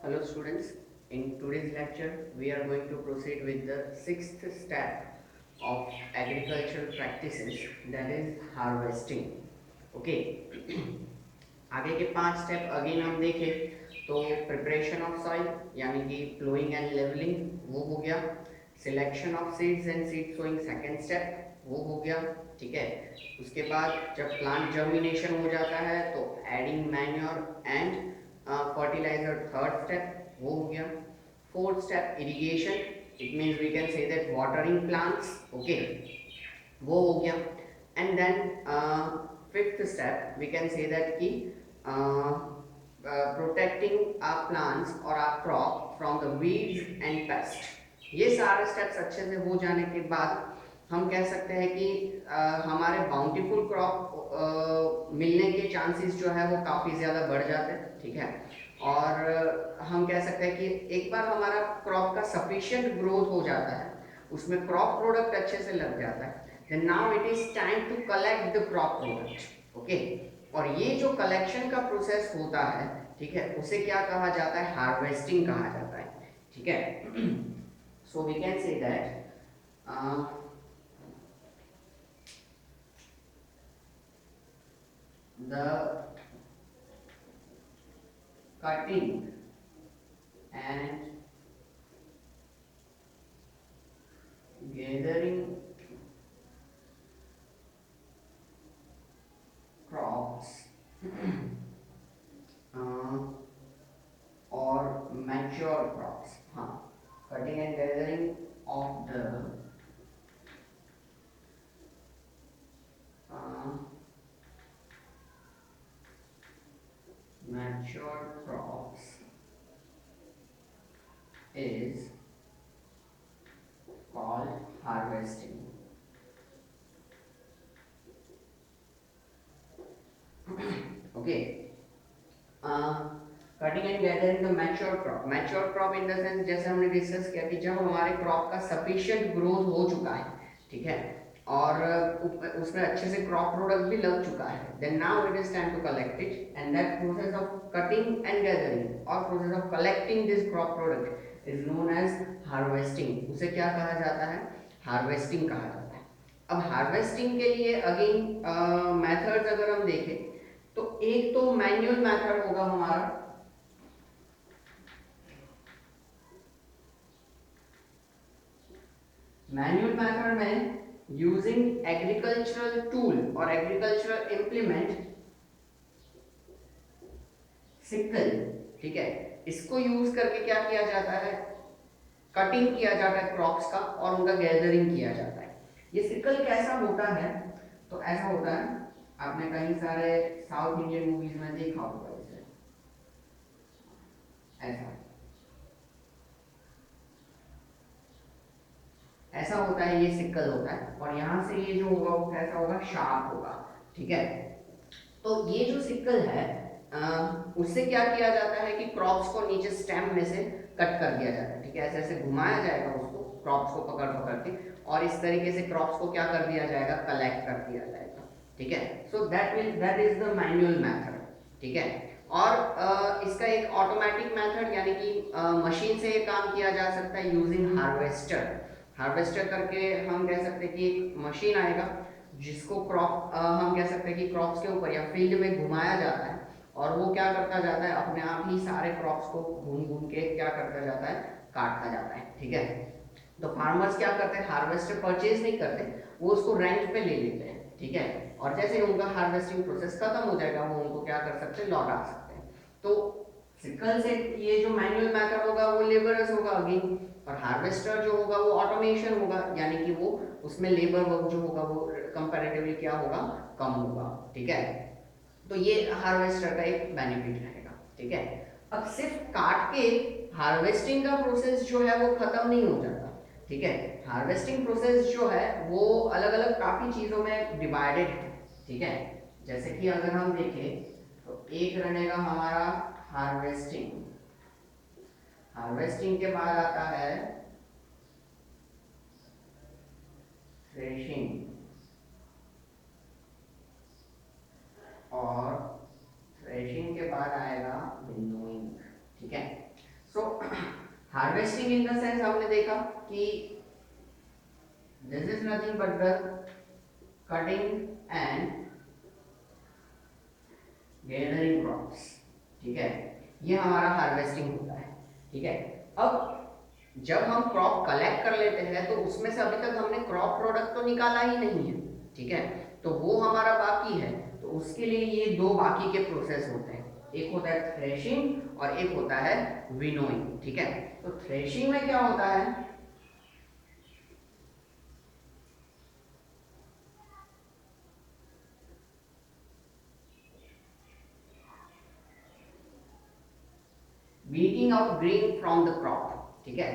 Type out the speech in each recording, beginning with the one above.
Hello students, in today's lecture we are going to proceed with the sixth step of agricultural practices, that is harvesting. Okay. आगे के 5 step again हम देखें तो preparation of soil यानी कि ploughing and levelling वो हो गया, selection of seeds and seed sowing second step वो हो गया, ठीक है। उसके बाद जब प्लांट जर्मिनेशन हो जाता है तो adding manure and fertiliser third step वो हो गया। Fourth step irrigation, it means we can say that watering plants, okay, वो हो गया। And then fifth step we can say that कि प्रोटेक्टिंग आवर प्लांट्स और our crop from the weeds and pest. ये सारे स्टेप्स अच्छे से हो जाने के बाद हम कह सकते हैं कि हमारे बाउंटीफुल क्रॉप मिलने के चांसेस जो है वो काफ़ी ज़्यादा बढ़ जाते हैं, ठीक है। और हम कह सकते हैं कि एक बार हमारा क्रॉप का सफिशिएंट ग्रोथ हो जाता है, उसमें क्रॉप प्रोडक्ट अच्छे से लग जाता है, then now it is time to collect the crop product, okay। और ये जो कलेक्शन का प्रोसेस होता है, ठीक है, उसे क्या कहा जाता है, हार्वेस्टिंग कहा जाता है, ठीक है। So we can say that the cutting and gathering crops or mature crops, हाँ, cutting and gathering of the mature crops is called harvesting. Okay. Cutting and gathering the mature crop, mature crop in the sense जैसे हमने discuss किया कि जब हमारे crop का sufficient growth हो चुका है, ठीक है, और उसमें अच्छे से क्रॉप प्रोडक्ट भी लग चुका है, then now it is time to collect it and that process of cutting and gathering और process of collecting this crop product is known as harvesting. उसे क्या कहा जाता है, हार्वेस्टिंग कहा जाता है। अब हार्वेस्टिंग के लिए अगेन मेथड्स अगर हम देखें तो एक तो मैन्युअल मेथड होगा हमारा, मैन्युअल मेथड में यूजिंग एग्रीकल्चरल टूल और एग्रीकल्चरल इंप्लीमेंट, सिकल, ठीक है, इसको यूज करके क्या किया जाता है, कटिंग किया जाता है क्रॉप्स का और उनका गैदरिंग किया जाता है। ये सिकल कैसा होता है, तो ऐसा होता है, आपने कहीं सारे साउथ इंडियन मूवीज में देखा होगा इसे, ऐसा ऐसा होता है, ये सिकल होता है और यहाँ से ये जो होगा वो कैसा होगा, शार्प होगा, ठीक है। तो ये जो सिकल है उससे क्या किया जाता है कि क्रॉप्स को नीचे स्टेम में से कट कर दिया जाता है, ठीक है, ऐसे ऐसे घुमाया जाएगा उसको, क्रॉप्स को पकड़ पकड़ के, और इस तरीके से क्रॉप्स को क्या कर दिया जाएगा, कलेक्ट कर दिया जाएगा, ठीक है। So that is the manual method, ठीक है। और इसका एक ऑटोमेटिक मेथड यानी कि मशीन से ये काम किया जा सकता है यूजिंग हार्वेस्टर। हार्वेस्टर करके हम कह सकते हैं कि एक मशीन आएगा जिसको क्रॉप हम कह सकते हैं कि क्रॉप्स के ऊपर या फील्ड में घुमाया जाता है और वो क्या करता जाता है, अपने आप ही सारे क्रॉप्स को घूम घूम के क्या करता जाता है, काटता जाता है, ठीक है। तो फार्मर्स क्या करते हैं, हार्वेस्टर परचेज नहीं करते, वो उसको रेंट पे ले लेते हैं, ठीक है, और जैसे उनका हार्वेस्टिंग प्रोसेस खत्म हो जाएगा वो उनको क्या कर सकते हैं, लौटा सकते हैं। तो सिकल से ये जो मैनुअल मेथड होगा वो लेबरस होगा अगेन, और हार्वेस्टर जो होगा वो ऑटोमेशन होगा, यानी कि वो उसमें लेबर वर्क जो होगा वो कंपैरेटिवली क्या होगा, कम होगा, ठीक है। तो ये हार्वेस्टर का एक बेनिफिट रहेगा, ठीक है। अब सिर्फ काट के हार्वेस्टिंग का प्रोसेस जो है वो खत्म नहीं हो जाता, ठीक है। हार्वेस्टिंग प्रोसेस जो है वो अलग अलग काफ़ी चीज़ों में डिवाइडेड है, ठीक है। जैसे कि अगर हम देखें तो एक रहेगा हमारा हार्वेस्टिंग, हार्वेस्टिंग के बाद आता है थ्रेशिंग और थ्रेशिंग के बाद आएगा विनोइंग, ठीक है। हार्वेस्टिंग इन द सेंस हमने देखा कि this is nothing but the cutting and gathering crops, ठीक है, ये हमारा हार्वेस्टिंग होता है, ठीक है। अब जब हम क्रॉप कलेक्ट कर लेते हैं तो उसमें से अभी तक हमने क्रॉप प्रोडक्ट तो निकाला ही नहीं है, ठीक है, तो वो हमारा बाकी है। तो उसके लिए ये दो बाकी के प्रोसेस होते हैं, एक होता है थ्रेशिंग और एक होता है विनोइंग, ठीक है। तो थ्रेशिंग में क्या होता है, beating out grain from the crop, ठीक है।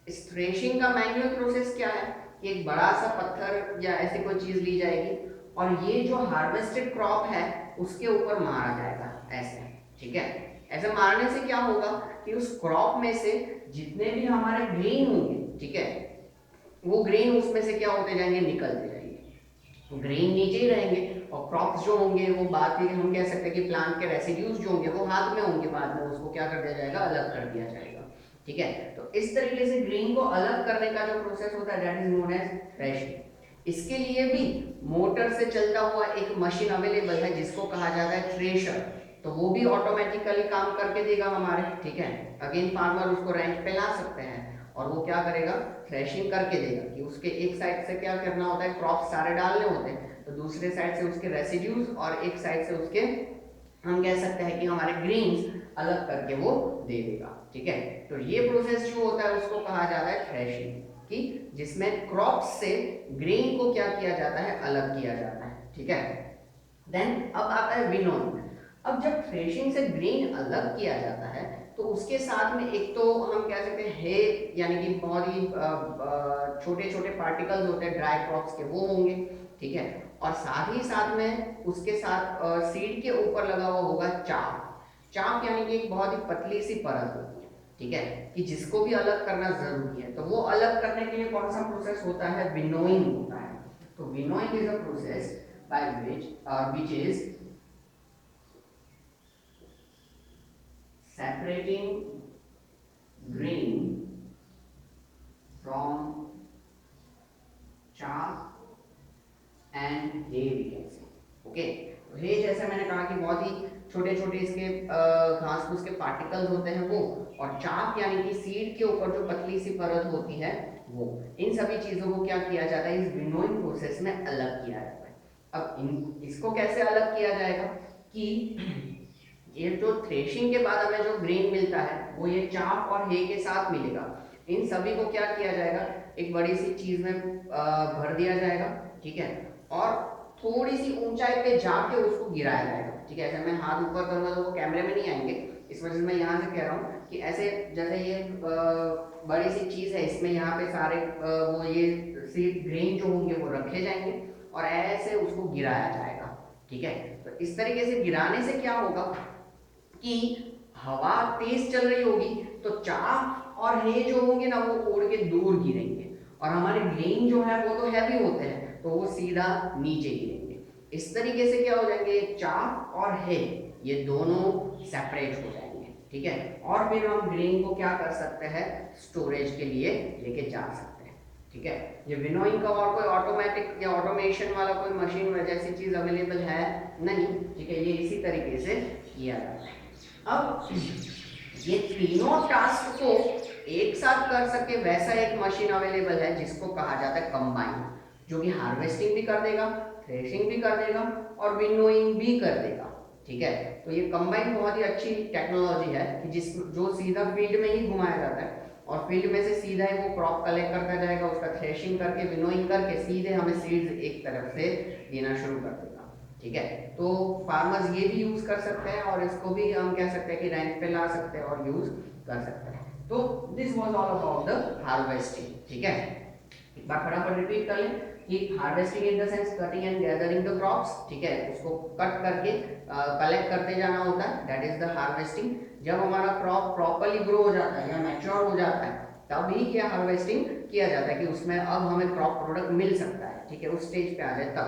इस थ्रेशिंग का मैनुअल प्रोसेस क्या है कि एक बड़ा सा पत्थर या ऐसी कोई चीज ली जाएगी और ये जो हार्वेस्टेड क्रॉप है उसके ऊपर मारा जाएगा ऐसे, ठीक है। ऐसे मारने से क्या होगा कि उस क्रॉप में से जितने भी हमारे ग्रेन होंगे, ठीक है, वो ग्रेन उसमें से क्या होते जाएंगे, निकलते जाएंगे, ग्रेन नीचे ही रहेंगे और क्रॉप्स जो होंगे वो बाद में हम कह सकते हैं कि प्लांट के रेसिड्यूज जो होंगे वो हाथ में होंगे, बाद में उसको क्या कर दिया जाएगा, अलग कर दिया जाएगा, ठीक है। तो इस तरीके से ग्रेन को अलग करने का जो प्रोसेस होता है that is known as threshing. इसके लिए भी मोटर से चलता हुआ एक मशीन अवेलेबल है जिसको कहा जाता है थ्रेशर, तो वो भी ऑटोमेटिकली काम करके देगा हमारे, ठीक है। अगेन फार्मर उसको रेंट पे ला सकते हैं और वो क्या करेगा, थ्रेशिंग करके देगा कि उसके एक साइड से क्या करना होता है, क्रॉप सारे डालने होते हैं, तो दूसरे साइड से उसके रेसिड्यूज और एक साइड से उसके हम कह सकते हैं कि हमारे ग्रेन्स अलग करके वो दे देगा, ठीक है। तो ये प्रोसेस जो होता है उसको कहा जाता है थ्रेशिंग, कि जिसमें क्रॉप से ग्रेन को क्या किया जाता है, अलग किया जाता है, ठीक है। देन अब आता है विनोइंग। अब जब थ्रेशिंग से ग्रेन अलग किया जाता है तो उसके साथ में एक तो हम कह सकते हैं हे, यानी कि बहुत ही छोटे छोटे पार्टिकल्स होते हैं ड्राई क्रॉप्स के, वो होंगे, ठीक है। और साथ ही साथ में उसके साथ सीड के ऊपर लगा हुआ होगा चाप। चाप यानी कि एक बहुत ही पतली सी परत होती है, ठीक है, कि जिसको भी अलग करना जरूरी है। तो वो अलग करने के लिए कौन सा प्रोसेस होता है, विनोइंग होता है। तो winnowing is a process by which is separating grain from chaff and hay we can say, okay। तो hay जैसे मैंने कहा कि बहुत ही छोटे छोटे इसके घास फूस के पार्टिकल्स होते हैं वो, और चाप यानी कि सीड के ऊपर जो पतली सी परत होती है वो, इन सभी चीजों को क्या किया जाता है, इस विनोइंग प्रोसेस में अलग किया जाता है। अब इसको कैसे अलग किया जाएगा कि ये जो थ्रेशिंग के बाद हमें जो ग्रेन मिलता है वो ये चाप और हे के साथ मिलेगा, इन सभी को क्या किया जाएगा, एक बड़ी सी चीज में भर दिया जाएगा, ठीक है, और थोड़ी सी ऊंचाई पे जाके उसको गिराया जाएगा, ठीक है। ऐसे मैं हाथ ऊपर करूंगा तो वो कैमरे में नहीं आएंगे, इस वजह से मैं यहाँ से कह रहा हूँ कि ऐसे जैसे ये बड़ी सी चीज है, इसमें यहाँ पे सारे वो ये सीड ग्रेन जो होंगे वो रखे जाएंगे और ऐसे उसको गिराया जाएगा, ठीक है। तो इस तरीके से गिराने से क्या होगा कि हवा तेज चल रही होगी तो चाप और हे जो होंगे ना वो उड़ के दूर गिरेंगे, और हमारे ग्रेन जो है वो तो हैवी होते हैं तो वो सीधा नीचे गिरेंगे। इस तरीके से क्या हो जाएंगे, चाप और हे ये दोनों सेपरेट हो जाएंगे, ठीक है। और फिर हम ग्रेन को क्या कर सकते हैं, स्टोरेज के लिए लेके जा सकते हैं, ठीक है। ये विनोइंग का और कोई ऑटोमेटिक या ऑटोमेशन वाला कोई मशीन जैसी चीज अवेलेबल है नहीं, ठीक है, ये इसी तरीके से किया जाता है। अब ये तीनों टास्क को एक साथ कर सके वैसा एक मशीन अवेलेबल है जिसको कहा जाता है कंबाइन, जो कि हार्वेस्टिंग भी कर देगा, थ्रेशिंग भी कर देगा और विनोइंग भी कर देगा, ठीक है। तो ये कंबाइन बहुत ही अच्छी टेक्नोलॉजी है कि जिस जो सीधा फील्ड में ही घुमाया जाता है और फील्ड में से सीधा ही वो क्रॉप कलेक्ट करता जाएगा, उसका थ्रेशिंग करके विनोइंग करके सीधे हमें सीड्स एक तरफ से देना शुरू कर देगा, ठीक है। तो फार्मर्स ये भी यूज कर सकते हैं और इसको भी हम कह सकते हैं कि रेंट पे ला सकते हैं और यूज कर सकते हैं। तो this was all about the harvesting, ठीक है। एक बार फटाफट रिपीट कर लें कि harvesting in the sense cutting and gathering the crops, ठीक है, उसको कट करके कलेक्ट करते जाना होता है, दैट इज द हार्वेस्टिंग। जब हमारा क्रॉप प्रॉपर्ली ग्रो हो जाता है या मैच्योर हो जाता है तभी क्या हार्वेस्टिंग किया जाता है कि उसमें अब हमें क्रॉप प्रोडक्ट मिल सकता है, ठीक है, उस स्टेज पे आ जाए तब।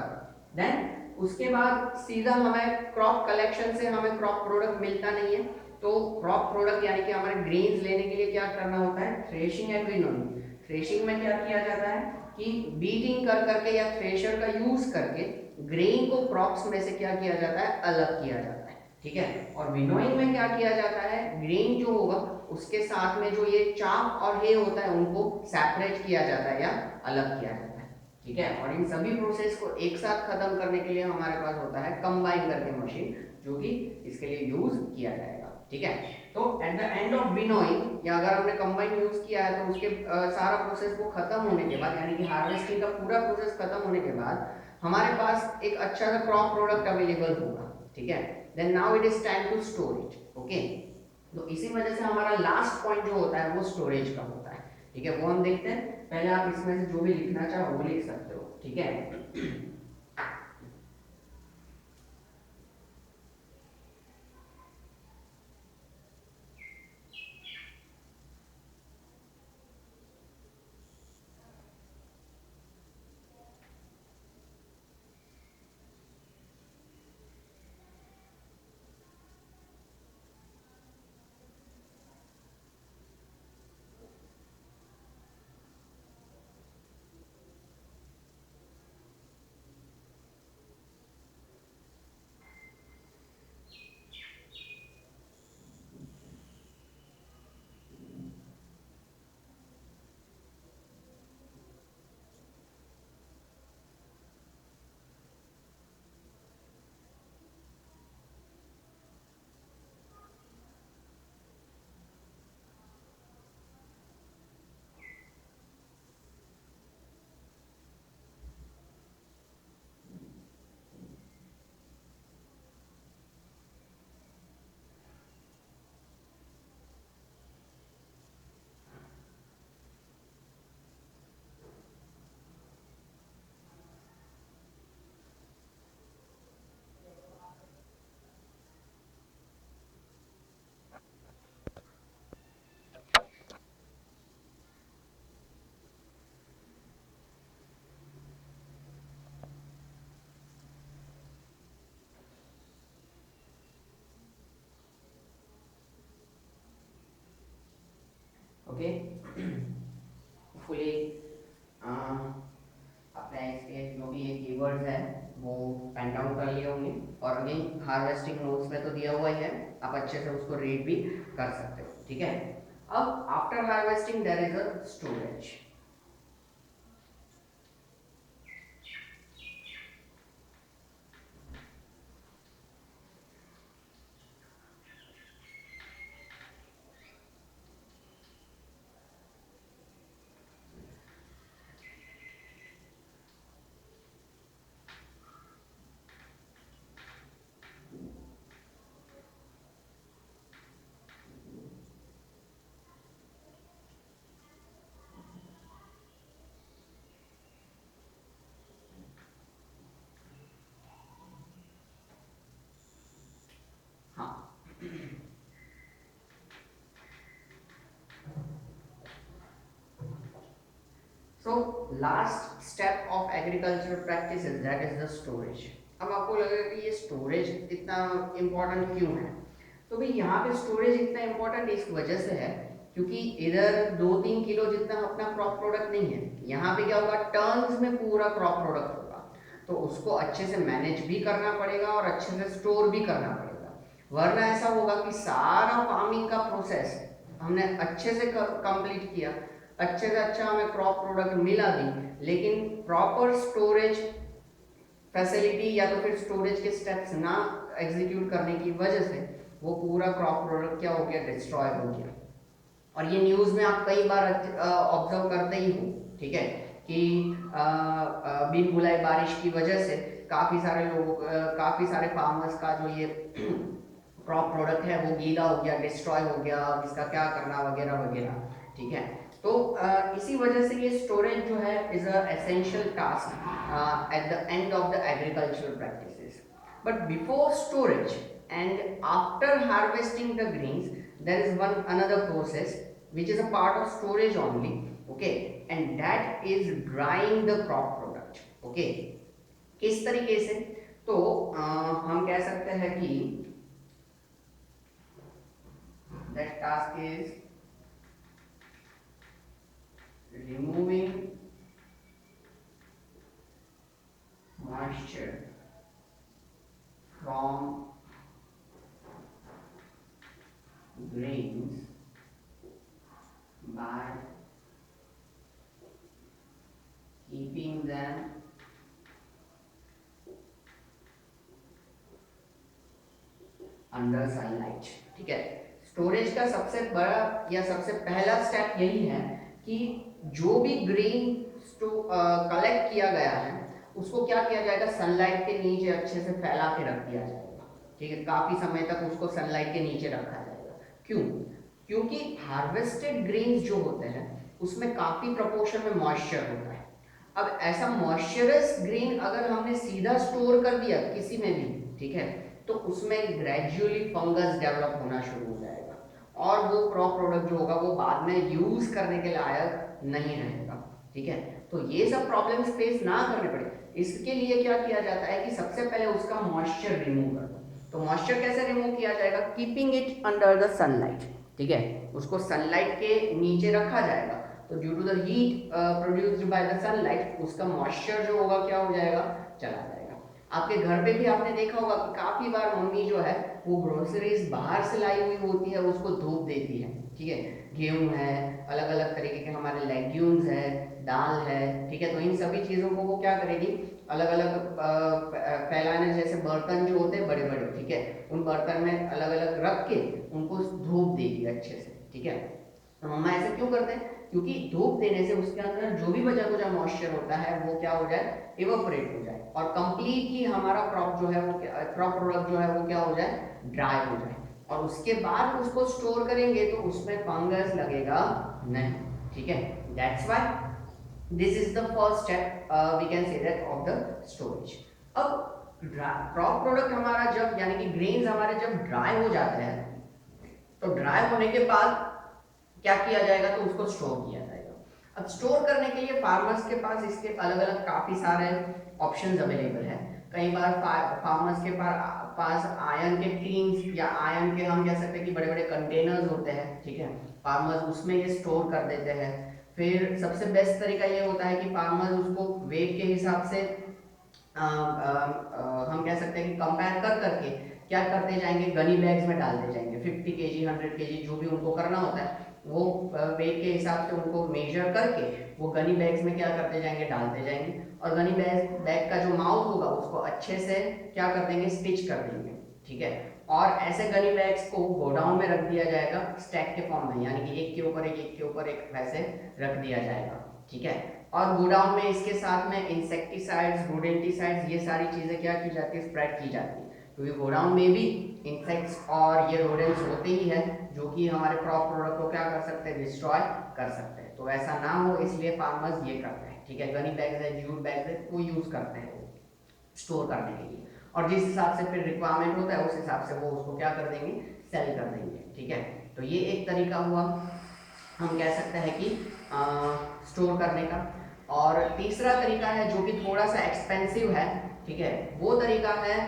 देन उसके बाद सीधा हमें क्रॉप कलेक्शन से हमें क्रॉप प्रोडक्ट मिलता नहीं है, तो क्रॉप प्रोडक्ट यानी कि हमारे ग्रेन्स लेने के लिए क्या करना होता है, थ्रेशिंग एंड विनोइंग। थ्रेशिंग में क्या किया जाता है कि बीटिंग कर करके या थ्रेशर का यूज करके ग्रेन को क्रॉप्स में से क्या किया जाता है, अलग किया जाता है, ठीक है। और विनोइंग में क्या किया जाता है, ग्रेन जो होगा उसके साथ में जो ये चाप और हे होता है उनको सेपरेट किया जाता है या अलग किया जाता है, ठीक है। और इन सभी प्रोसेस को एक साथ खत्म करने के लिए हमारे पास होता है कंबाइन करके मशीन, जो कि इसके लिए यूज किया जाएगा, ठीक है। तो at the end of winnowing या अगर हमने कंबाइन यूज किया है तो उसके सारा प्रोसेस को खत्म होने के बाद यानी कि हार्वेस्टिंग का पूरा प्रोसेस खत्म होने के बाद हमारे पास एक अच्छा सा क्रॉप प्रोडक्ट अवेलेबल होगा, ठीक है। Then now it is time to storage, okay. तो इसी वजह से हमारा लास्ट पॉइंट जो होता है वो स्टोरेज का होता है, ठीक है। वो हम देखते हैं, पहले आप इसमें से जो भी लिखना चाहो वो लिख सकते हो, ठीक है। ओके, फुली अपने इसके जो भी ये कीवर्ड्स हैं वो पेन डाउन कर लिए होंगे, और अगेन हार्वेस्टिंग नोट्स में तो दिया हुआ ही है, आप अच्छे से उसको रीड भी कर सकते हो, ठीक है। अब after harvesting there is a storage. हाँ, so last step of agriculture practice is that is the storage. अब आपको लगेगा कि ये स्टोरेज इतना इम्पोर्टेंट क्यों है, तो भाई यहाँ पे स्टोरेज इतना इम्पोर्टेंट इस वजह से है क्योंकि इधर 2-3 किलो जितना अपना क्रॉप प्रोडक्ट नहीं है, यहाँ पे क्या होगा, टर्न्स में पूरा क्रॉप प्रोडक्ट होगा, तो उसको अच्छे से मैनेज भी करना पड़ेगा और अच्छे से स्टोर भी करना पड़ेगा। वरना ऐसा होगा कि सारा फार्मिंग का प्रोसेस हमने अच्छे से कंप्लीट किया, अच्छे से अच्छा हमें क्रॉप प्रोडक्ट मिला भी, लेकिन प्रॉपर स्टोरेज फैसिलिटी या तो फिर स्टोरेज के स्टेप्स ना एग्जीक्यूट करने की वजह से वो पूरा क्रॉप प्रोडक्ट क्या हो गया, डिस्ट्रॉय हो गया। और ये न्यूज़ में आप कई बार ऑब्जर्व करते ही हो, ठीक है, कि बिन बुलाई बारिश की वजह से काफ़ी सारे लोगों काफ़ी सारे फार्मर्स का जो ये क्रॉप प्रोडक्ट है वो गीला हो गया, डिस्ट्रॉय हो गया, इसका क्या करना वगैरह वगैरह, ठीक है। तो इसी वजह से ये स्टोरेज जो है is a essential task at the end of the agricultural practices. But before storage and after harvesting the grains there is one another process which is a part of storage only, okay, and that is drying the crop product, okay। किस तरीके से, तो हम कह सकते हैं कि that task is removing moisture from grains by keeping them under sunlight. ठीक है, स्टोरेज का सबसे बड़ा या सबसे पहला स्टेप यही है कि जो भी ग्रेन कलेक्ट किया गया है उसको क्या किया जाएगा, सनलाइट के नीचे अच्छे से फैला के रख दिया जाएगा। ठीक है, काफी समय तक उसको सनलाइट के नीचे रखा जाएगा। क्यों? क्योंकि हार्वेस्टेड ग्रेन्स जो होते हैं उसमें काफी प्रोपोर्शन में मॉइस्चर होता है। अब ऐसा मॉइस्चरस ग्रेन अगर हमने सीधा स्टोर कर दिया किसी में भी, ठीक है, तो उसमें ग्रेजुअली फंगस डेवलप होना शुरू हो जाएगा और वो क्रॉप प्रोडक्ट जो होगा वो बाद में यूज करने के लायक नहीं रहेगा। ठीक है, तो ये सब प्रॉब्लम्स फेस ना करने पड़े इसके लिए क्या किया जाता है कि सबसे पहले उसका मॉइस्चर रिमूव कर दो। तो मॉइस्चर कैसे रिमूव किया जाएगा? Keeping it under the sunlight. ठीक है, उसको सनलाइट के नीचे रखा जाएगा तो due to the heat produced by the sunlight उसका मॉइस्चर जो होगा क्या हो जाएगा, चला जाएगा। आपके घर पे भी आपने देखा होगा कि काफी बार मम्मी जो है वो ग्रोसरीज बाहर से लाई हुई होती है उसको धूप देती है। ठीक है, गेहूं है, अलग अलग तरीके के हमारे लेग्यूम्स है, दाल है। ठीक है, तो इन सभी चीजों को वो क्या करेगी, अलग अलग फैलाने जैसे बर्तन जो होते हैं बड़े बड़े, ठीक है, उन बर्तन में अलग अलग रख के उनको धूप देगी अच्छे से। ठीक है, तो मम्मा ऐसे क्यों करते हैं? क्योंकि धूप देने से उसके अंदर जो भी बचा कुचा मॉइस्चर होता है वो क्या हो जाए, इवोपरेट हो जाए और कंप्लीटली हमारा क्रॉप जो है वो क्रॉप प्रोडक्ट जो है वो क्या हो जाए, ड्राई हो जाए और उसके बाद उसको स्टोर करेंगे तो उसमें फंगस लगेगा नहीं। ठीक है, that's why this is the first step we can say that of the storage. अब क्रॉप प्रोडक्ट हमारा जब यानी कि ग्रेन्स हमारे जब ड्राई हो जाते हैं तो ड्राई होने के बाद क्या किया जाएगा, तो उसको स्टोर किया जाएगा। अब स्टोर करने के लिए फार्मर्स के पास इसके अलग अलग काफी सारे ऑप्शंस अवेलेबल है। कई बार फार्मर्स के पास आयरन के टीन्स या आयरन के हम कह सकते हैं कि बड़े बड़े कंटेनर्स होते हैं। ठीक है, फार्मर्स उसमें ये स्टोर कर देते हैं। फिर सबसे बेस्ट तरीका ये होता है कि फार्मर्स उसको वेट के हिसाब से हम कह सकते हैं कि कंपेयर कर करके क्या करते जाएंगे, गनी बैग्स में डालते जाएंगे। 50 केजी 100 केजी जो भी उनको करना होता है वो वेट के हिसाब से उनको मेजर करके वो गनी बैग्स में क्या करते जाएंगे, डालते जाएंगे और गनी बैग का जो माउथ होगा उसको अच्छे से क्या कर देंगे, स्टिच कर देंगे। ठीक है, और ऐसे गनी बैग्स को गोडाउन में रख दिया जाएगा स्टैक के फॉर्म में, यानी कि एक के ऊपर एक के ऊपर एक वैसे रख दिया जाएगा। ठीक है, और गोडाउन में इसके साथ में इंसेक्टिसाइड्स, रोडेंटिसाइड्स, ये सारी चीजें क्या की जाती है, स्प्रेड की जाती है। क्योंकि गोडाउन में भी इंसेक्ट्स और ये रोडेंट्स होते ही है जो कि हमारे क्रॉप प्रोडक्ट को क्या कर सकते हैं, डिस्ट्रॉय कर सकते हैं। तो ऐसा ना हो इसलिए फार्मर्स ये करते हैं। ठीक है, गनी बैग्स है, जूट बैग्स है, वो यूज करते हैं स्टोर करने के लिए और जिस हिसाब से फिर रिक्वायरमेंट होता है उस हिसाब से वो उसको क्या कर देंगे, सेल कर देंगे। ठीक है, तो ये एक तरीका हुआ हम कह सकते हैं कि स्टोर करने का। और तीसरा तरीका है जो कि थोड़ा सा एक्सपेंसिव है, ठीक है, वो तरीका है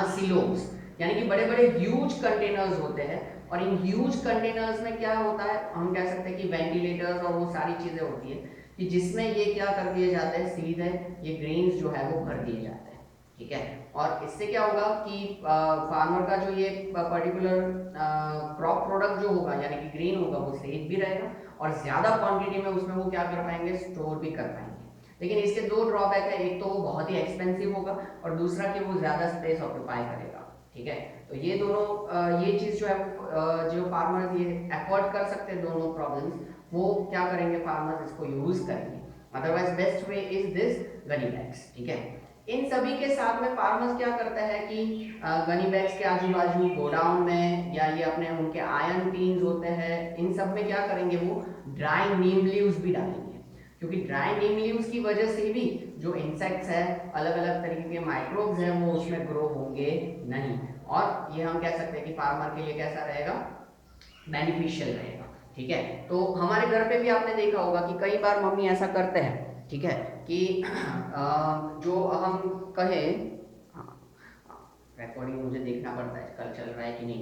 सिलोस, यानी कि बड़े बड़े ह्यूज कंटेनर्स होते हैं और इन ह्यूज कंटेनर्स में क्या होता है, हम कह सकते हैं कि वेंटिलेटर्स और वो सारी चीजें होती है कि जिसमें ये क्या कर दिए जाते हैं, सीधे ये ग्रेन्स जो है वो भर दिए जाते हैं। ठीक है, और इससे क्या होगा कि फार्मर का जो ये पर्टिकुलर क्रॉप प्रोडक्ट जो होगा यानी कि ग्रेन होगा वो सेफ भी रहेगा और ज्यादा क्वांटिटी में उसमें वो क्या कर पाएंगे, स्टोर भी कर पाएंगे। लेकिन इसके दो ड्रॉबैक है, एक तो वो बहुत ही एक्सपेंसिव होगा और दूसरा कि वो ज्यादा स्पेस ऑक्यूपाई करेगा। ठीक है, तो ये दोनों ये चीज जो है जो फार्मर्स ये अफोर्ड कर सकते हैं दोनों प्रॉब्लम्स, वो क्या करेंगे, फार्मर्स इसको यूज करेंगे। Otherwise best way is this Ghani bags. ठीक है, इन सभी के साथ में फार्मर्स क्या करते हैं कि गनी बैग्स के आजू बाजू गोडाउन में या ये अपने उनके आयरन टीन्स होते हैं, इन सब में क्या करेंगे, वो ड्राई नीम लीव्स भी डालेंगे। क्योंकि ड्राई नीम लीव्स की वजह से भी जो इंसेक्ट्स है, अलग अलग तरीके के माइक्रोब्स हैं, वो उसमें ग्रो होंगे नहीं और ये हम कह सकते हैं कि फार्मर के लिए कैसा रहेगा, बेनिफिशियल रहेगा। ठीक है, तो हमारे घर पे भी आपने देखा होगा कि कई बार मम्मी ऐसा करते हैं। ठीक है, कि जो हम कहें रिकॉर्डिंग मुझे देखना पड़ता है कल चल रहा है कि नहीं।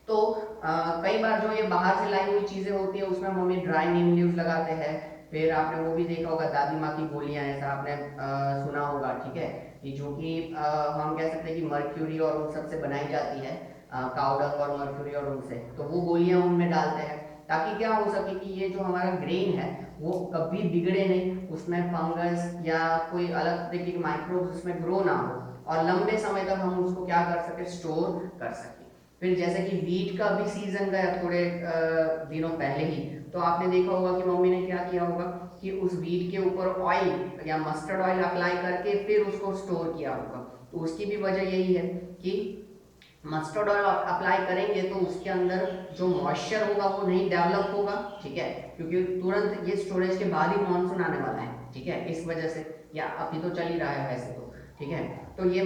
तो कई बार जो ये बाहर से लाई हुई चीज़ें होती है उसमें मम्मी ड्राई नीम लीव्स लगाते हैं। फिर आपने वो भी देखा होगा दादी माँ की गोलियां, ऐसा आपने सुना होगा, ठीक है, कि जो कि हम कह सकते हैं कि मर्क्यूरी और उन सब से बनाई जाती है, काउडंग और मर्क्यूरी और उनसे, तो वो गोलियां उनमें डालते हैं ताकि क्या हो सके कि ये जो हमारा ग्रेन है वो कभी बिगड़े नहीं, उसमें फंगस या कोई अलग तरीके के माइक्रोब्स उसमें ग्रो ना हो और लंबे समय तक हम उसको क्या कर सके, स्टोर कर सके। फिर जैसे कि वीट का भी सीजन गया थोड़े दिनों पहले ही, तो आपने देखा होगा कि मम्मी ने क्या किया होगा कि उस वीट के ऊपर ऑयल या मस्टर्ड ऑयल अप्लाई करके फिर उसको स्टोर किया होगा। तो उसकी भी वजह यही है कि मस्टर्ड ऑयल अप्लाई करेंगे तो उसके अंदर जो मॉइस्चर होगा वो नहीं डेवलप होगा, ठीक है, क्योंकि तुरंत ये स्टोरेज के बाद ही मानसून आने वाला है, ठीक है, इस वजह से, या अभी तो चल ही रहा है वैसे तो, ठीक है। तो ये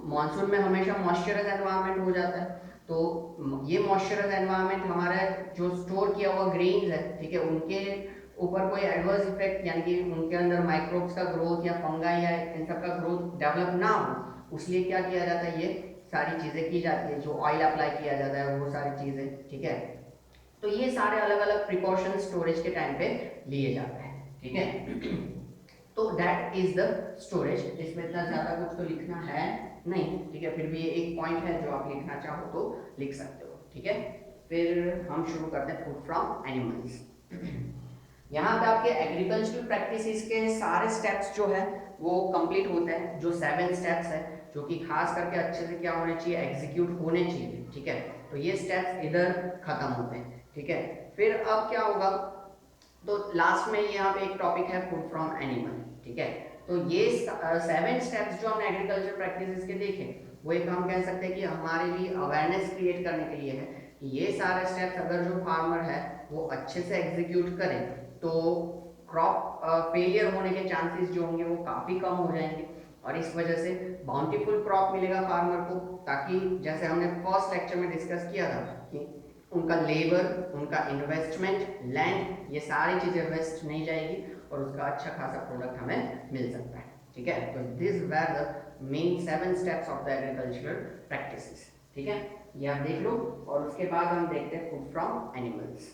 मानसून में हमेशा मॉइस्चराइज एनवायरनमेंट हो जाता है, तो ये मॉइस्चराइज एनवायरनमेंट हमारा जो स्टोर किया हुआ ग्रेन्स है, ठीक है, उनके ऊपर कोई एडवर्स इफेक्ट यानी कि उनके अंदर माइक्रोब्स का ग्रोथ या फंगाई या इन सब का ग्रोथ डेवलप ना हो, उसलिए क्या किया जाता है, ये सारी चीज़ें की जाती है, जो ऑयल अप्लाई किया जाता है वो सारी चीज़ें, ठीक है। तो ये सारे अलग अलग प्रिकॉशन स्टोरेज के टाइम पे लिए जाते हैं, ठीक है। तो दैट इज द स्टोरेज। इसमें इतना ज़्यादा कुछ तो लिखना है नहीं, ठीक है, फिर भी ये एक पॉइंट है जो आप लिखना चाहो तो लिख सकते हो, ठीक है। फिर हम शुरू करते हैं फूड फ्रॉम एनिमल्स। यहाँ पे आपके एग्रीकल्चरल प्रैक्टिसेस के सारे स्टेप्स जो है वो कंप्लीट होते हैं, जो 7 स्टेप्स है, जो कि खास करके अच्छे से क्या होने चाहिए, एग्जीक्यूट होने चाहिए, ठीक है। तो ये स्टेप्स इधर खत्म होते हैं, ठीक है। फिर अब क्या होगा, तो लास्ट में यहाँ पे एक टॉपिक है फूड फ्रॉम एनिमल, ठीक है। तो ये 7 स्टेप्स जो हमने एग्रीकल्चर प्रैक्टिसेस के देखे, वो एक हम कह सकते हैं कि हमारे लिए अवेयरनेस क्रिएट करने के लिए है कि ये सारे स्टेप्स अगर जो फार्मर है वो अच्छे से एग्जीक्यूट करे तो क्रॉप फेलियर होने के चांसेस जो होंगे वो काफ़ी कम हो जाएंगे, और इस वजह से बाउंटीफुल क्रॉप मिलेगा फार्मर को, ताकि जैसे हमने फर्स्ट लेक्चर में डिस्कस किया था कि उनका लेबर, उनका इन्वेस्टमेंट, लैंड, ये सारी चीज़ें वेस्ट नहीं जाएगी और उसका अच्छा खासा प्रोडक्ट हमें मिल सकता है, ठीक है। तो this were the main 7 steps of the agricultural practices, ठीक है, ये आप देख लो। और उसके बाद हम देखते हैं फूड फ्रॉम एनिमल्स।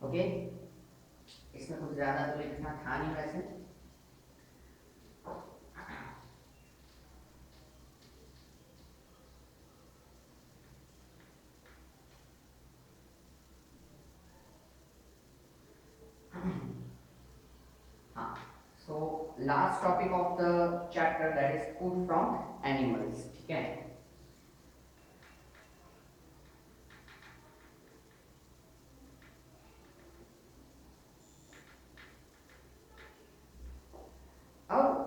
ओके, इसमें कुछ ज़्यादा तो लिखना था नहीं वैसे। हाँ, so last topic of the chapter that is food from animals, ठीक है। अब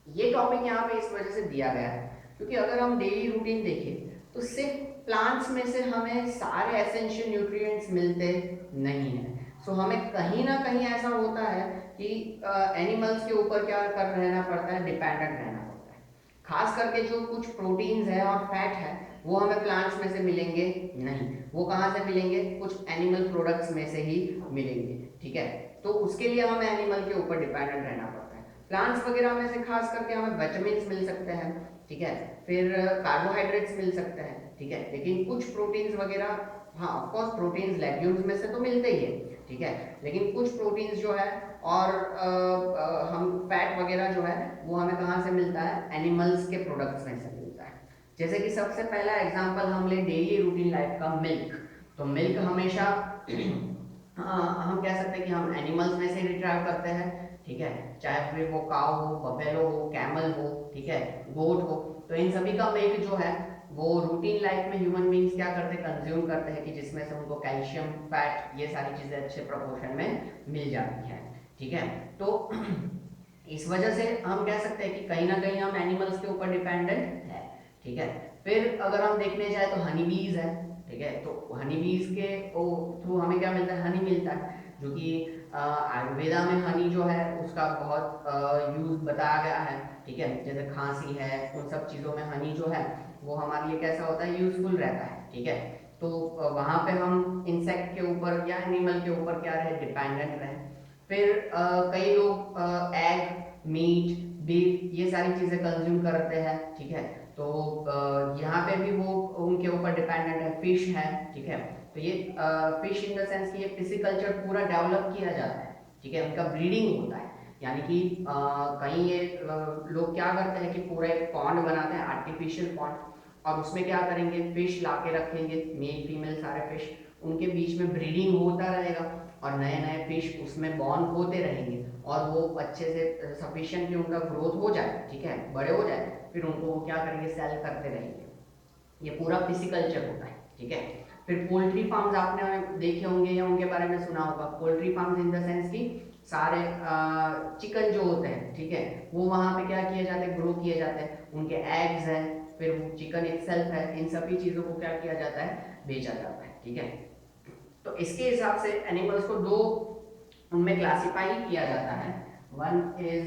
ये टॉपिक यहाँ पे इस वजह से दिया गया है क्योंकि अगर हम डेली रूटीन देखें तो सिर्फ प्लांट्स में से हमें सारे एसेंशियल न्यूट्रिएंट्स मिलते नहीं हैं। सो हमें कहीं ना कहीं ऐसा होता है कि एनिमल्स के ऊपर क्या कर रहना पड़ता है, डिपेंडेंट रहना पड़ता है। खास करके जो कुछ प्रोटीन्स है और फैट है वो हमें प्लांट्स में से मिलेंगे नहीं, वो कहाँ से मिलेंगे, कुछ एनिमल प्रोडक्ट्स में से ही मिलेंगे, ठीक है। तो उसके लिए हमें एनिमल के ऊपर डिपेंडेंट रहना पड़ता है। प्लांट्स वगैरह में से खास करके हमें विटामिन्स मिल सकते हैं, ठीक है, फिर कार्बोहाइड्रेट्स मिल सकते हैं, ठीक है, लेकिन कुछ प्रोटीन्स वगैरह, हाँ ऑफ कोर्स प्रोटीन्स लेग्यूम्स में से तो मिलते ही है, ठीक है। लेकिन कुछ प्रोटीन्स जो है और हम फैट वगैरह जो है वो हमें कहाँ से मिलता है, एनिमल्स के प्रोडक्ट्स में से मिलता है। जैसे कि सबसे पहला एग्जांपल हम ले डेली रूटीन लाइफ का, मिल्क। तो मिल्क हमेशा हम कह सकते हैं कि हम एनिमल्स में से रिट्राइव करते हैं, ठीक है। चाहे फिर वो काऊ हो, बफेलो हो, कैमल हो, ठीक है, गोट हो। तो इन सभी का मिल्क जो है वो रूटीन लाइफ में ह्यूमन बींग्स क्या करते हैं, कंज्यूम करते हैं, कि जिसमें से उनको कैल्शियम, फैट, ये सारी चीजें अच्छे प्रोपोर्शन में मिल जाती हैं, ठीक है। तो इस वजह से हम कह सकते हैं कि कहीं ना कहीं हम एनिमल्स के ऊपर डिपेंडेंट है, ठीक है। फिर अगर हम देखने जाए तो हनी बीज है, ठीक है। तो हनी बीज के थ्रू हमें क्या मिलता है, हनी मिलता है, जो कि आयुर्वेदा में हनी जो है उसका बहुत यूज बताया गया है, ठीक है। जैसे खांसी है, उन सब चीज़ों में हनी जो है वो हमारे लिए कैसा होता है, यूजफुल रहता है, ठीक है। तो वहाँ पे हम इंसेक्ट के ऊपर या एनिमल के ऊपर क्या रहे, डिपेंडेंट रहे। फिर कई लोग एग, मीट, बीफ, ये सारी चीज़ें कंज्यूम करते हैं, ठीक है। तो यहाँ पे भी वो उनके ऊपर डिपेंडेंट है, फिश है, ठीक है। तो ये फिश इन द सेंस कि ये फिशिकल्चर पूरा डेवलप किया जाता है, ठीक है, उनका ब्रीडिंग होता है। यानी कि कहीं ये लोग क्या करते हैं कि पूरा एक पॉन्ड बनाते हैं, आर्टिफिशियल पॉन्ड, और उसमें क्या करेंगे, फिश ला के रखेंगे, मेल फीमेल सारे फिश, उनके बीच में ब्रीडिंग होता रहेगा और नए नए फिश उसमें बॉर्न होते रहेंगे, और वो अच्छे से सफिशिएंटली उनका ग्रोथ हो जाए, ठीक है, बड़े हो जाए, फिर उनको वो क्या करेंगे, सेल करते रहेंगे। ये पूरा फिजिकल्चर होता है, ठीक है। फिर पोल्ट्री फार्म्स आपने देखे होंगे या उनके बारे में सुना होगा। Poultry farms in the sense कि सारे चिकन जो होते हैं, ठीक है, वो वहाँ पे क्या किए जाते हैं, ग्रो किए जाते हैं, उनके एग्स हैं, फिर वो चिकन इटसेल्फ है, इन सभी चीज़ों को क्या किया जाता है, बेचा जाता है, ठीक है। तो इसके हिसाब से एनिमल्स को दो उनमें क्लासिफाई किया जाता है। One is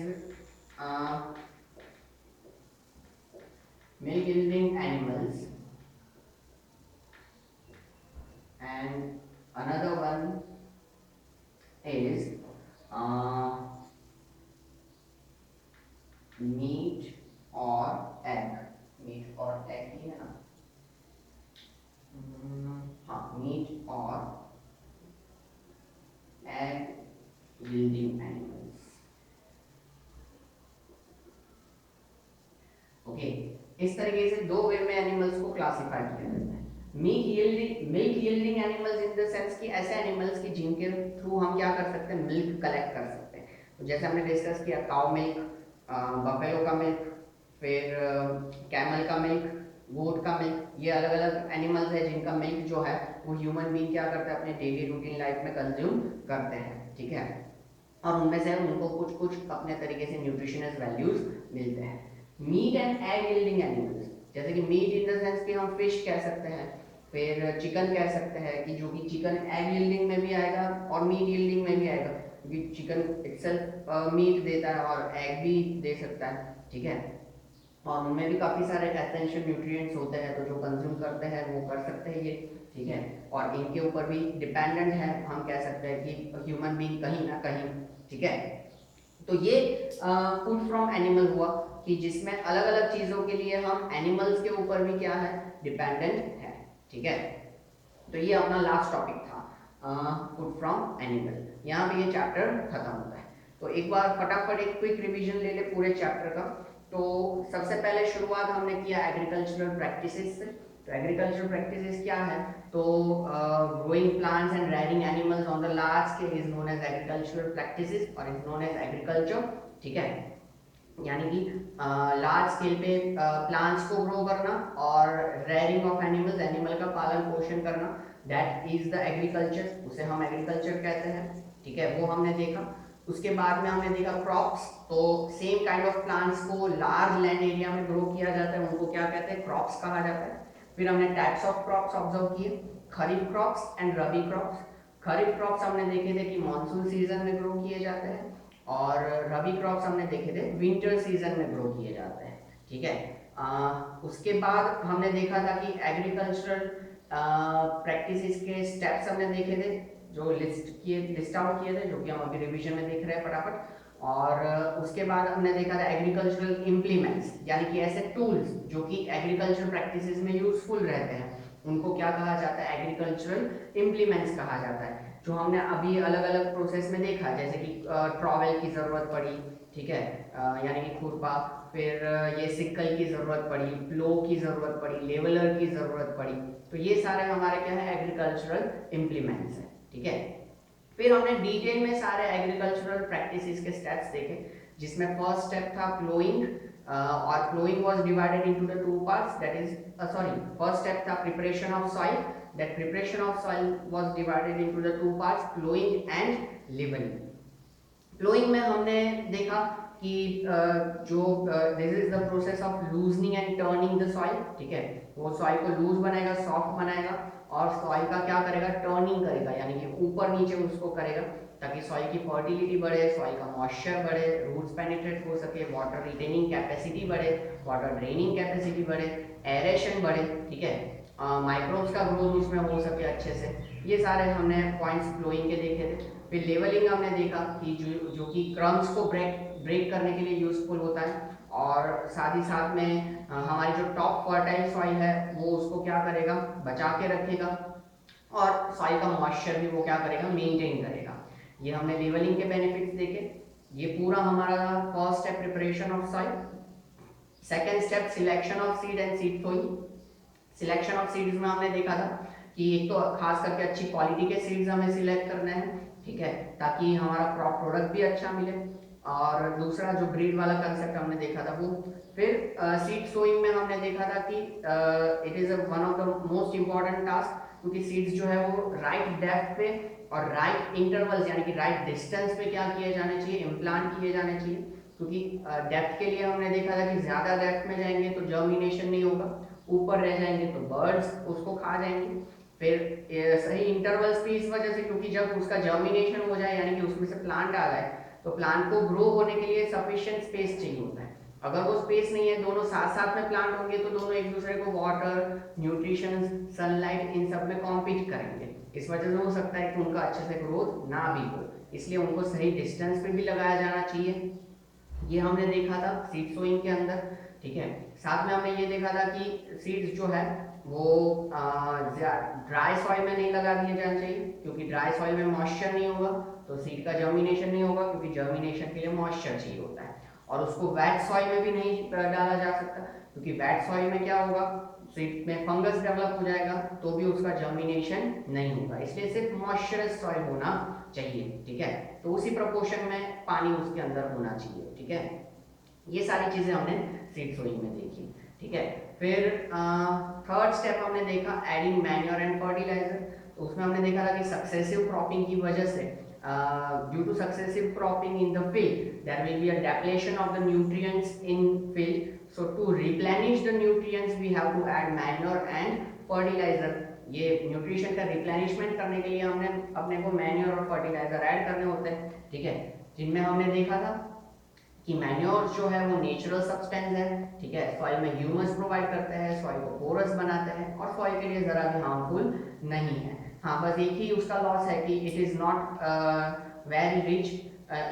milk yielding animals and another one is meat or egg, meat or egg ही है ना, हाँ, meat or egg yielding animals, okay. इस तरीके से दो वे में एनिमल्स को क्लासिफाई किया जाता है। Milk yielding animals in the sense कि ऐसे एनिमल्स की जिनके थ्रू हम क्या कर सकते हैं, मिल्क कलेक्ट कर सकते हैं। तो जैसे हमने डिस्कस किया, काउ मिल्क, बफेलो का मिल्क, फिर कैमल का मिल्क, गोट का मिल्क, ये अलग अलग एनिमल्स है जिनका मिल्क जो है वो ह्यूमन बीइंग क्या करते हैं, अपने डेली रूटीन लाइफ में कंज्यूम करते हैं, ठीक है। और उनमें से उनको कुछ कुछ अपने तरीके से न्यूट्रिशनस वैल्यूज मिलते हैं। Meat and egg yielding animals, जैसे कि मीट इन द सेंस कि हम फिश कह सकते हैं, फिर चिकन कह सकते हैं, कि जो कि चिकन एग यील्डिंग में भी आएगा और मीट यील्डिंग में भी आएगा, क्योंकि चिकन इटसेल्फ मीट देता है और एग भी दे सकता है, ठीक है। और उनमें भी काफ़ी सारे एसेंशियल न्यूट्रिएंट्स होते हैं, तो जो कंज्यूम करते हैं वो कर सकते हैं ये, ठीक है। और इनके ऊपर भी डिपेंडेंट है, हम कह सकते हैं कि ह्यूमन बीइंग कहीं ना कहीं, ठीक है। तो ये फूड फ्रॉम एनिमल हुआ, कि जिसमें अलग अलग चीज़ों के लिए हम एनिमल्स के ऊपर भी क्या है, डिपेंडेंट है, ठीक है। तो ये अपना लास्ट टॉपिक था, फूड फ्रॉम एनिमल। यहाँ पे ये चैप्टर खत्म होता है। तो एक बार फटाफट एक क्विक रिवीजन ले ले पूरे चैप्टर का। तो सबसे पहले शुरुआत हमने किया एग्रीकल्चरल प्रैक्टिसेस से। तो एग्रीकल्चरल प्रैक्टिसेस क्या है, तो growing plants and rearing animals on the large scale is known as agricultural practices और इज नोन एज एग्रीकल्चर, ठीक है। यानी कि लार्ज स्केल पे प्लांट्स को ग्रो करना और रेयरिंग ऑफ एनिमल्स, एनिमल का पालन पोषण करना, दैट इज द एग्रीकल्चर, उसे हम एग्रीकल्चर कहते हैं, ठीक है। वो हमने देखा। उसके बाद में हमने देखा क्रॉप्स। तो सेम काइंड ऑफ प्लांट्स को लार्ज लैंड एरिया में ग्रो किया जाता है, उनको क्या कहते हैं, क्रॉप्स कहा जाता है। फिर हमने टाइप्स ऑफ क्रॉप्स ऑब्जर्व किए, kharif crops and rabi crops. Kharif crops हमने देखे थे कि मानसून सीजन में ग्रो किए जाते हैं, और रबी क्रॉप्स हमने देखे थे विंटर सीजन में ग्रो किए जाते हैं, ठीक है। उसके बाद हमने देखा था कि एग्रीकल्चरल प्रैक्टिसेस के स्टेप्स हमने देखे थे, जो लिस्ट आउट किए थे, जो कि हम अभी रिवीजन में देख रहे हैं फटाफट। और उसके बाद हमने देखा था एग्रीकल्चरल इम्प्लीमेंट्स, यानी कि ऐसे टूल्स जो कि एग्रीकल्चर प्रैक्टिसेस में यूजफुल रहते हैं, उनको क्या कहा जाता है, एग्रीकल्चरल इम्प्लीमेंट्स कहा जाता है। जो हमने अभी अलग अलग प्रोसेस में देखा, जैसे कि ट्रॉवेल की ज़रूरत पड़ी, ठीक है, यानी कि खुरपा, फिर ये सिक्कल की ज़रूरत पड़ी, प्लो की ज़रूरत पड़ी, लेवलर की ज़रूरत पड़ी। तो ये सारे हमारे क्या है, एग्रीकल्चरल इम्प्लीमेंट्स हैं, ठीक है। फिर हमने डिटेल में सारे एग्रीकल्चरल प्रैक्टिसेस के स्टेप्स देखे, जिसमें फर्स्ट स्टेप था प्लोइंग, और ploughing was divided into the two parts, that is sorry, first step था preparation of soil, that preparation of soil was divided into the two parts, ploughing and levelling. Ploughing में हमने देखा कि जो this is the process of loosening and turning the soil, ठीक है, वो soil को लूज बनाएगा, सॉफ्ट बनाएगा, और सॉइल का क्या करेगा, टर्निंग करेगा, यानी कि ऊपर नीचे उसको करेगा, ताकि सॉइल की फर्टिलिटी बढ़े, सॉइल का मॉइस्चर बढ़े, रूट्स पेनिट्रेट हो सके, वाटर रिटेनिंग कैपेसिटी बढ़े, वाटर ड्रेनिंग कैपेसिटी बढ़े, एरेशन बढ़े, ठीक है, माइक्रोब्स का ग्रोथ उसमें हो सके अच्छे से। ये सारे हमने पॉइंट्स फ्लोइंग के देखे थे। फिर लेवलिंग हमने देखा कि जो कि क्रम्स को ब्रेक करने के लिए यूजफुल होता है, और साथ ही साथ में हमारी जो टॉप फर्टाइल सॉइल है वो उसको क्या करेगा, बचा के रखेगा, और सॉइल का मॉइस्चर भी वो क्या करेगा, मेंटेन करेगा। ये हमने लेवलिंग के बेनिफिट्स देखे। ये पूरा हमारा first step preparation of soil. Second step selection of seed and seed sowing. Selection of seeds में हमने देखा था कि एक तो खास करके अच्छी क्वालिटी के सीड्स हमें सिलेक्ट करने हैं, ठीक है, ताकि हमारा क्रॉप प्रोडक्ट भी अच्छा मिले, और दूसरा जो ब्रीड वाला कंसेप्ट हमने देखा था वो। फिर सीड सोइंग में हमने देखा था कि it is one of the most important task, क्योंकि सीड्स जो है वो राइट डेप्थ पे और राइट इंटरवल्स यानी कि राइट डिस्टेंस पे क्या किए जाने चाहिए, इम्प्लांट किए जाने चाहिए। क्योंकि डेप्थ के लिए हमने देखा था कि ज़्यादा डेप्थ में जाएंगे तो जर्मिनेशन नहीं होगा, ऊपर रह जाएंगे तो बर्ड्स उसको खा जाएंगे। फिर सही इंटरवल्स भी इस वजह से, क्योंकि जब उसका जर्मिनेशन हो जाए यानी कि उसमें से प्लांट आ जाए, तो प्लांट को ग्रो होने के लिए सफिशिएंट स्पेस चाहिए होता है। अगर वो स्पेस नहीं है, दोनों साथ साथ में प्लांट होंगे, तो दोनों एक दूसरे को वाटर, न्यूट्रिशन, सनलाइट, इन सब में कॉम्पीट करेंगे। इस वजह से हो सकता है कि उनका अच्छे से ग्रोथ ना भी हो, इसलिए उनको सही डिस्टेंस पे भी लगाया जाना चाहिए। ये हमने देखा था सीड सोइंग के अंदर, ठीक है। साथ में हमने ये देखा था कि सीड्स जो है वो ड्राई सॉइल में नहीं लगा दिए जाने चाहिए, क्योंकि ड्राई सॉइल में मॉइस्चर नहीं होगा तो सीड का जर्मिनेशन नहीं होगा, क्योंकि जर्मिनेशन के लिए मॉइस्चर चाहिए होता है। और उसको वेट सॉइल में भी नहीं डाला जा सकता, क्योंकि वेट सॉइल में क्या होगा, सीड में फंगस डेवलप हो जाएगा, तो भी उसका जर्मिनेशन नहीं होगा। इसलिए सिर्फ मॉइस्चरस सॉइल होना चाहिए, ठीक है। तो उसी प्रोपोर्शन में पानी उसके अंदर होना चाहिए, ठीक है। ये सारी चीजें हमने सीड सोइंग में देखी, ठीक है। फिर थर्ड स्टेप हमने देखा एडिंग मैन्योर एंड फर्टिलाइजर। तो उसमें हमने देखा था कि सक्सेसिव क्रॉपिंग की वजह से, due to successive cropping in the field there will be a depletion of the nutrients in field, so to replenish the nutrients we have to add manure and fertiliser. ये nutrition का replenishment करने के लिए हमने अपने को manure और fertiliser add करने होते हैं, ठीक है। जिनमें हमने देखा था कि मैन्योर जो है वो नेचुरल सब्सटेंस है, ठीक है, सॉइल में ह्यूमस प्रोवाइड करते हैं, सॉइल को पोरस बनाते हैं, और सॉइल के लिए जरा भी हार्मफुल नहीं है। हाँ, बस एक ही उसका लॉस है कि it is not very rich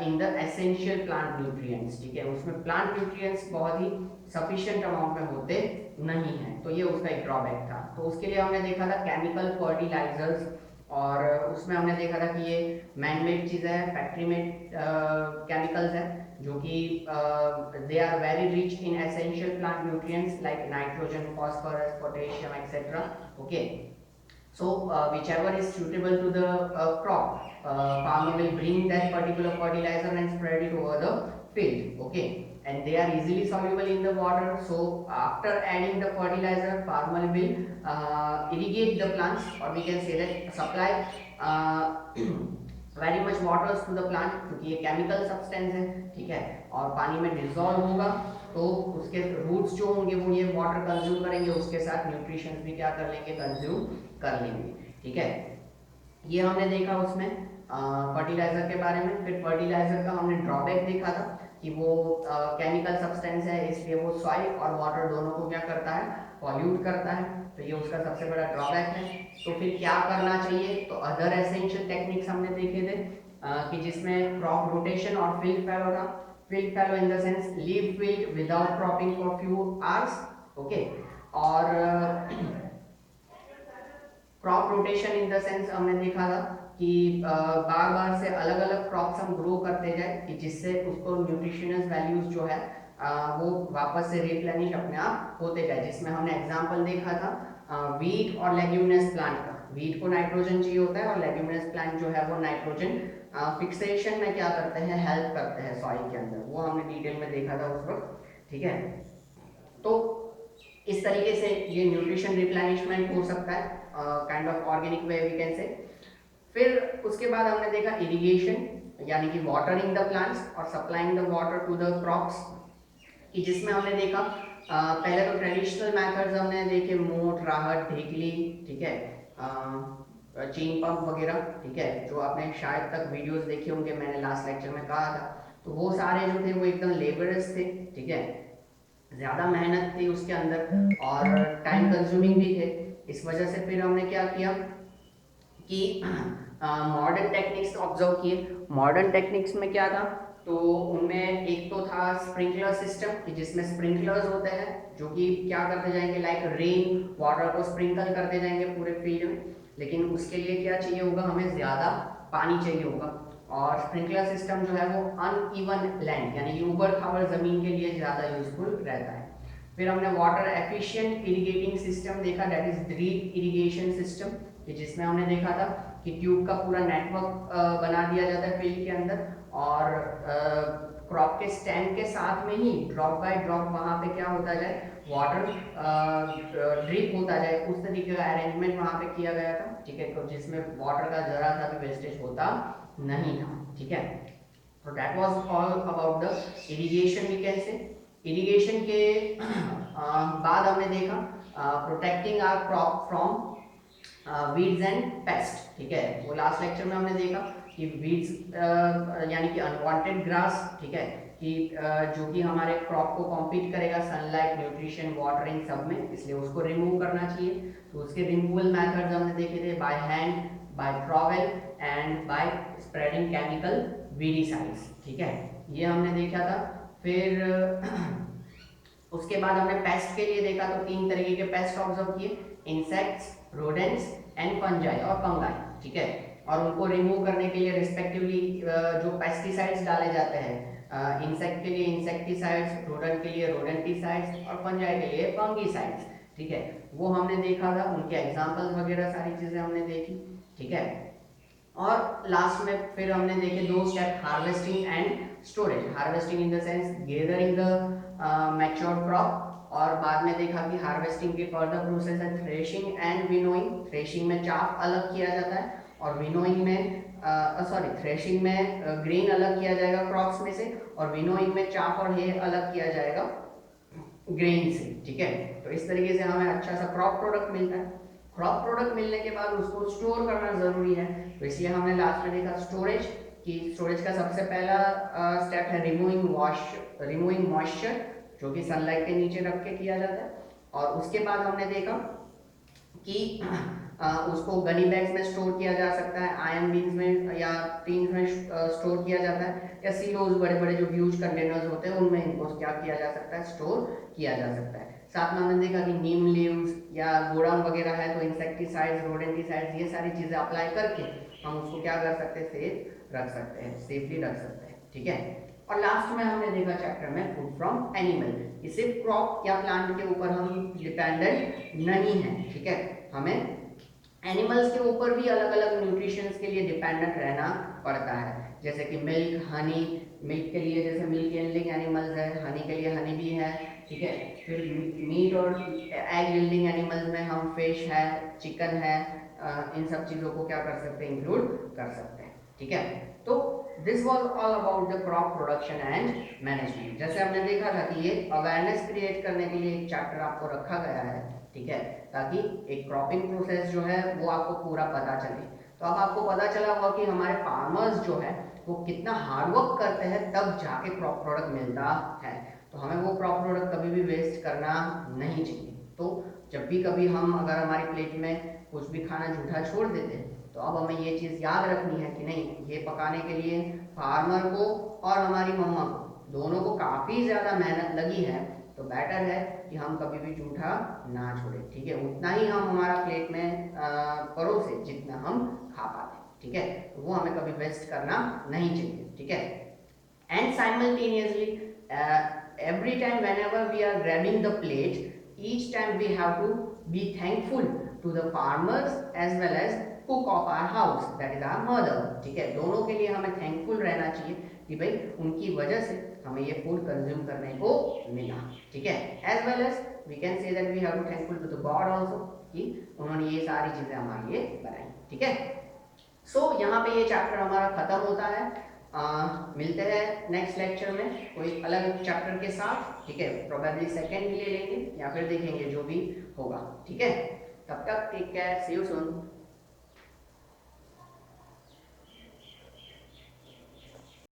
in the essential plant nutrients, ठीक है, उसमें प्लांट न्यूट्रिएंट्स बहुत ही सफिशिएंट अमाउंट में होते नहीं है, तो ये उसका एक ड्रॉबैक था। तो उसके लिए हमने देखा था केमिकल फर्टिलाइजर्स, और उसमें हमने देखा था कि ये मैनमेड चीज़ें हैं, फैक्ट्री मेड केमिकल्स हैं, जो कि they are very rich in essential plant nutrients like nitrogen, phosphorus, potassium etcetera, okay. So whichever is suitable to the crop, farmer will bring that particular fertilizer and spread it over the field, okay, and they are easily soluble in the water. So after adding the fertilizer, farmer will irrigate the plants, or we can say that supply very much waters to the plant, क्योंकि ये chemical substance है, ठीक है, और पानी में dissolve होगा, तो उसके रूट्स जो होंगे वो ये वाटर कंज्यूम करेंगे, उसके साथ न्यूट्रिशन भी क्या कर लेंगे, कंज्यूम कर लेंगे, ठीक है। ये हमने देखा उसमें फर्टिलाइजर के बारे में। फिर फर्टिलाइजर का हमने ड्रॉबैक देखा था कि वो केमिकल सब्सटेंस है, इसलिए वो सॉइल और वाटर दोनों को क्या करता है, पॉल्यूट करता है, तो ये उसका सबसे बड़ा ड्रॉबैक है। तो फिर क्या करना चाहिए, तो अदर एसेंशियल टेक्निक्स हमने देखे थे कि जिसमें क्रॉप रोटेशन और फील्ड फैलो था। Field fallow in the sense leave field without cropping for few hours, okay, और crop rotation in the sense हमने देखा था कि बार बार से अलग अलग क्रॉप्स हम ग्रो करते जाए कि जिससे उसको न्यूट्रिशनस वैल्यूज जो है वो वापस से रिप्लेनिश अपने आप होते जाए, जिसमें हमने एग्जांपल देखा था वीट और लेग्यूमिनस प्लांट का। वीट को नाइट्रोजन चाहिए होता है और लेग्यूमिनस प्लांट जो है वो नाइट्रोजन फिक्सेशन में क्या करते हैं, हेल्प करते हैं सॉइल के अंदर। वो हमने डिटेल में देखा था उस वक्त, ठीक है। तो इस तरीके से ये न्यूट्रिशन रिप्लेनिशमेंट हो सकता है, kind of organic way we can say. फिर उसके बाद हमने देखा इरिगेशन, यानी कि वाटरिंग द प्लांट्स और supplying the water to the crops, कि जिसमें हमने देखा पहले तो ट्रेडिशनल मेथड्स हमने देखे, मोट, राहत, ढेकली, ठीक है, चेन पंप वगैरह, ठीक है, जो आपने शायद तक वीडियोस देखे होंगे, मैंने लास्ट लेक्चर में कहा था। तो वो सारे जो थे वो एकदम लेबरस थे, ठीक है, ज़्यादा मेहनत थी उसके अंदर और टाइम कंज्यूमिंग भी थे। इस वजह से फिर हमने क्या किया कि मॉडर्न टेक्निक्स ऑब्जर्व किए। मॉडर्न टेक्निक्स में क्या था, तो उनमें एक तो था स्प्रिंकलर सिस्टम, कि जिसमें स्प्रिंकलर्स होते हैं जो कि क्या करते जाएंगे, लाइक रेन वाटर को स्प्रिंकल करते जाएंगे पूरे फील्ड में। लेकिन उसके लिए क्या चाहिए होगा, हमें ज़्यादा पानी चाहिए होगा। और स्प्रिंकलर सिस्टम जो है वो अनइवन लैंड यानी कि ऊबड़ खाबड़ ज़मीन के लिए ज़्यादा यूजफुल रहता है। फिर हमने वाटर एफिशिएंट इरिगेटिंग सिस्टम देखा, that is drip irrigation system, कि जिसमें हमने देखा था कि ट्यूब का पूरा नेटवर्क बना दिया जाता है फील्ड के अंदर और क्रॉप के स्टेम के साथ में ही ड्रॉप बाय ड्रॉप वहाँ पे क्या होता जाए, वाटर ड्रिप होता जाए, उस तरीके का अरेंजमेंट वहाँ पे किया गया था, ठीक है, तो जिसमें वाटर का जरा सा भी वेस्टेज होता नहीं था, ठीक है। तो that was all about the irrigation we can say. Irrigation के बाद हमने देखा protecting our crop from weeds and pest, ठीक है, वो लास्ट लेक्चर में हमने देखा कि वीड्स यानी कि अनवांटेड ग्रास, ठीक है, कि जो कि हमारे क्रॉप को कॉम्पीट करेगा सनलाइट, न्यूट्रिशन, वाटरिंग सब में, इसलिए उसको रिमूव करना चाहिए। तो उसके रिमूवल मेथड्स हमने देखे थे, by hand, by trowel and by spreading chemical weedicides, ठीक है, ये हमने देखा था। फिर उसके बाद हमने पेस्ट के लिए देखा, तो 3 तरीके के पेस्ट ऑब्जर्व किए, इंसेक्ट्स, रोडेंट्स एंड फंजाई और फंगाई, ठीक है, और उनको रिमूव करने के लिए रिस्पेक्टिवली जो पेस्टिसाइड्स डाले जाते हैं, इंसेक्ट के लिए इंसेक्टिसाइड्स, रोडेंट के लिए रोडेंटिसाइड्स और फंजाई के लिए फंगिसाइड्स, ठीक है, वो हमने देखा था, उनके एग्जांपल्स वगैरह सारी चीजें हमने देखी, ठीक है। और लास्ट में फिर हमने देखे 2 step, harvesting and storage. Harvesting in the sense gathering the mature crop, और बाद में देखा कि हार्वेस्टिंग के फर्दर प्रोसेस है थ्रेशिंग एंड विनोइंग। थ्रेशिंग में चाफ अलग किया जाता है और विनोइंग में थ्रेशिंग में ग्रेन अलग किया जाएगा क्रॉप्स में से, और विनोइंग में चाफ और हे अलग किया जाएगा ग्रेन से, ठीक है। तो इस तरीके से हमें अच्छा सा क्रॉप प्रोडक्ट मिलता है। क्रॉप प्रोडक्ट मिलने के बाद उसको स्टोर करना जरूरी है, तो इसलिए हमने लास्ट में देखा स्टोरेज, कि स्टोरेज का सबसे पहला स्टेप है रिमूविंग मॉइस्चर, जो कि सनलाइट के नीचे रख के किया जाता है। और उसके बाद हमने देखा कि उसको गनी बैग्स में स्टोर किया जा सकता है, आयरन बीन्स में या टीन्स में स्टोर किया जाता है, या सिलोज बड़े बड़े जो ह्यूज कंटेनर्स होते हैं उनमें इनको क्या किया जा सकता है, स्टोर किया जा सकता है। साथ में हमने देखा कि नीम लीव्स या गोडाउन वगैरह है तो इंसेक्टिसाइड्स, रोडेंटिसाइड्स, ये सारी चीज़ें अप्लाई करके हम उसको क्या कर सकते हैं, सेफ रख सकते हैं, सेफली रख सकते हैं, ठीक है। और लास्ट में हमने देखा चैप्टर में फूड फ्रॉम एनिमल, कि सिर्फ क्रॉप या प्लांट के ऊपर हम डिपेंडेंट नहीं है, ठीक है, हमें एनिमल्स के ऊपर भी अलग अलग न्यूट्रिशंस के लिए डिपेंडेंट रहना पड़ता है, जैसे कि मिल्क, हनी, मिल्क के लिए जैसे मिल्क यील्डिंग एनिमल्स है, हनी के लिए हनी भी है, ठीक है। फिर मीट और एग यील्डिंग एनिमल्स में हम फिश है, चिकन है, इन सब चीज़ों को क्या कर सकते हैं, इंक्लूड कर सकते हैं, ठीक है। तो this was all about the crop production and management. जैसे हमने देखा था कि ये अवेयरनेस क्रिएट करने के लिए एक चैप्टर आपको रखा गया है, ठीक है, ताकि एक क्रॉपिंग प्रोसेस जो है वो आपको पूरा पता चले। तो अब आपको पता चला होगा कि हमारे फार्मर्स जो है वो कितना हार्डवर्क करते हैं तब जाके क्रॉप प्रोडक्ट मिलता है, तो हमें वो क्रॉप प्रोडक्ट कभी भी वेस्ट करना नहीं चाहिए। तो जब भी कभी हम अगर हमारी प्लेट में कुछ भी खाना जूठा छोड़ देते हैं, तो अब हमें ये चीज़ याद रखनी है कि नहीं, ये पकाने के लिए फार्मर को और हमारी मम्मा को दोनों को काफ़ी ज़्यादा मेहनत लगी है, तो बेटर है कि हम कभी भी जूठा ना छोड़ें, ठीक है, उतना ही हम हमारा प्लेट में परोसे जितना हम खा पाते हैं। ठीक है, तो वो हमें कभी वेस्ट करना नहीं चाहिए, ठीक है। And simultaneously every time whenever we are grabbing the plate, each time we have to be thankful to the farmers as well as cook of our house, that is our mother, ठीक है। दोनों के लिए हमें thankful रहना चाहिए कि भाई उनकी वजह से हमें ये फूड कंज्यूम करने को मिला, ठीक है। As well as we can say that we have to thankful to the God also कि उन्होंने ये सारी चीजें हमारे लिए बनाई, ठीक है। सो यहाँ पे ये चैप्टर हमारा खत्म होता है। मिलते हैं नेक्स्ट लेक्चर में कोई अलग चैप्टर के साथ, ठीक है। प्रोबेबली सेकेंड भी ले लेंगे या फिर देखेंगे जो भी होगा, ठीक है। तब तक take care, see you soon.